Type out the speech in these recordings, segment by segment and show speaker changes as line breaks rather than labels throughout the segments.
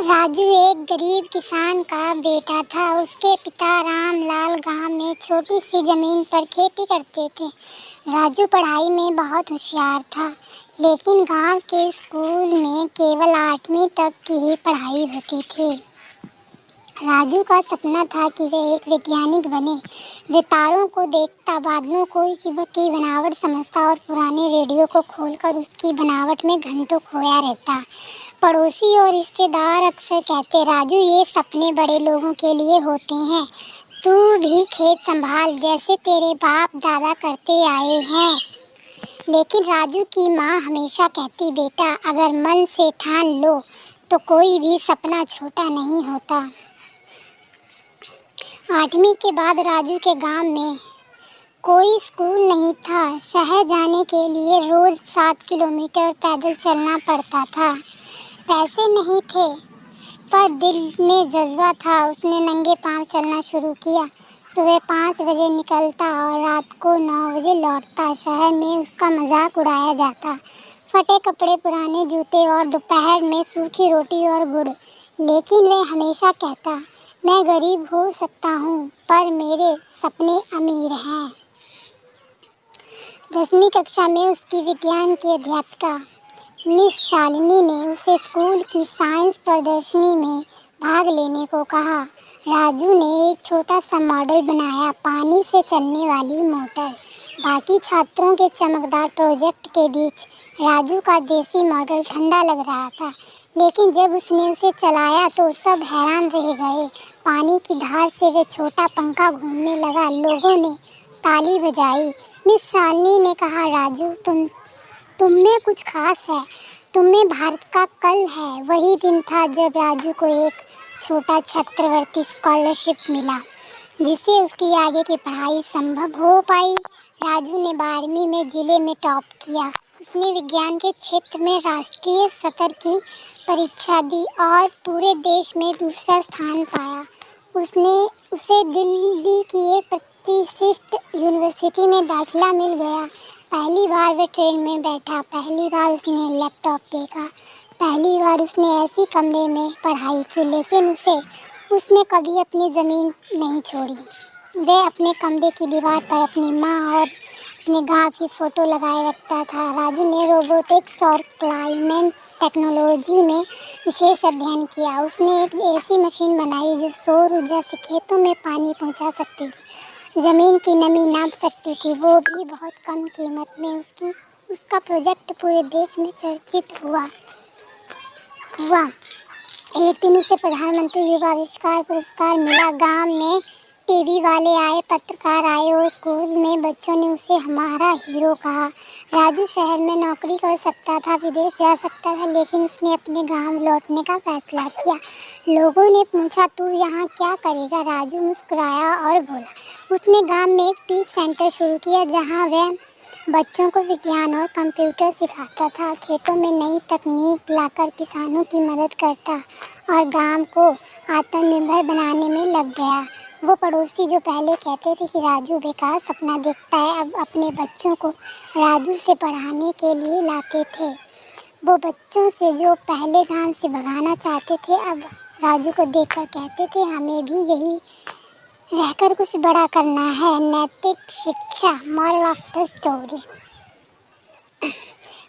राजू एक गरीब किसान का बेटा था। उसके पिता रामलाल गांव में छोटी सी जमीन पर खेती करते थे। राजू पढ़ाई में बहुत होशियार था, लेकिन गांव के स्कूल में केवल 8वीं तक की ही पढ़ाई होती थी। राजू का सपना था कि वह एक वैज्ञानिक बने। वे तारों को देखता, बादलों की बनावट समझता और पुराने रेडियो को खोलकर उसकी बनावट में घंटों खोया रहता। पड़ोसी और रिश्तेदार अक्सर कहते, राजू ये सपने बड़े लोगों के लिए होते हैं, तू भी खेत संभाल जैसे तेरे बाप दादा करते आए हैं। लेकिन राजू की माँ हमेशा कहती, बेटा अगर मन से ठान लो तो कोई भी सपना छोटा नहीं होता। 8वीं के बाद राजू के गांव में कोई स्कूल नहीं था। शहर जाने के लिए रोज़ 7 किलोमीटर पैदल चलना पड़ता था। पैसे नहीं थे, पर दिल में जज्बा था। उसने नंगे पांव चलना शुरू किया। सुबह 5 बजे निकलता और रात को 9 बजे लौटता। शहर में उसका मजाक उड़ाया जाता, फटे कपड़े, पुराने जूते और दोपहर में सूखी रोटी और गुड़। लेकिन वह हमेशा कहता, मैं गरीब हो सकता हूँ, पर मेरे सपने अमीर हैं। 10वीं कक्षा में उसकी विज्ञान की अध्यापिका मिस शालिनी ने उसे स्कूल की साइंस प्रदर्शनी में भाग लेने को कहा। राजू ने एक छोटा सा मॉडल बनाया, पानी से चलने वाली मोटर। बाकी छात्रों के चमकदार प्रोजेक्ट के बीच राजू का देसी मॉडल ठंडा लग रहा था। लेकिन जब उसने उसे चलाया तो सब हैरान रह गए। पानी की धार से वह छोटा पंखा घूमने लगा। लोगों ने ताली बजाई। मिस शालिनी ने कहा, राजू तुम में कुछ खास है, तुम में भारत का कल है। वही दिन था जब राजू को एक छोटा छात्रवृत्ति स्कॉलरशिप मिला, जिससे उसकी आगे की पढ़ाई संभव हो पाई। राजू ने 12वीं में जिले में टॉप किया। उसने विज्ञान के क्षेत्र में राष्ट्रीय स्तर की परीक्षा दी और पूरे देश में दूसरा स्थान पाया। उसे दिल्ली की एक प्रतिष्ठित यूनिवर्सिटी में दाखिला मिल गया। पहली बार वह ट्रेन में बैठा, पहली बार उसने लैपटॉप देखा, पहली बार उसने ऐसी कमरे में पढ़ाई की। लेकिन उसने कभी अपनी ज़मीन नहीं छोड़ी। वह अपने कमरे की दीवार पर अपनी माँ और अपने गांव की फ़ोटो लगाए रखता था। राजू ने रोबोटिक्स और क्लाइमेट टेक्नोलॉजी में विशेष अध्ययन किया। उसने एक ऐसी मशीन बनाई जो सौर ऊर्जा से खेतों में पानी पहुंचा सकती थी, ज़मीन की नमी नाप सकती थी, वो भी बहुत कम कीमत में। उसका प्रोजेक्ट पूरे देश में चर्चित हुआ। एक दिन उसे प्रधानमंत्री युवा आविष्कार पुरस्कार मिला। गांव में टीवी वाले आए, पत्रकार आए और स्कूल में बच्चों ने उसे हमारा हीरो कहा। राजू शहर में नौकरी कर सकता था, विदेश जा सकता था, लेकिन उसने अपने गांव लौटने का फैसला किया। लोगों ने पूछा, तू यहाँ क्या करेगा? राजू मुस्कुराया और बोला, उसने गांव में एक टी सेंटर शुरू किया, जहाँ वह बच्चों को विज्ञान और कंप्यूटर सिखाता था, खेतों में नई तकनीक लाकर किसानों की मदद करता और गांव को आत्मनिर्भर बनाने में लग गया। वो पड़ोसी जो पहले कहते थे कि राजू बेकार सपना देखता है, अब अपने बच्चों को राजू से पढ़ाने के लिए लाते थे। वो बच्चों से जो पहले गांव से भगाना चाहते थे, अब राजू को देखकर कहते थे, हमें भी यही रहकर कुछ बड़ा करना है। नैतिक शिक्षा, मॉरल ऑफ द स्टोरी।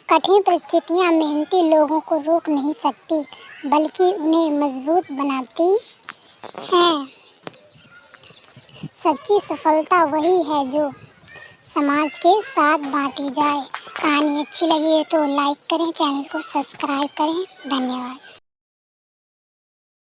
कठिन परिस्थितियाँ मेहनती लोगों को रोक नहीं सकती, बल्कि उन्हें मजबूत बनाती हैं। सच्ची सफलता वही है जो समाज के साथ बांटी जाए। कहानी अच्छी लगी है तो लाइक करें, चैनल को सब्सक्राइब करें। धन्यवाद।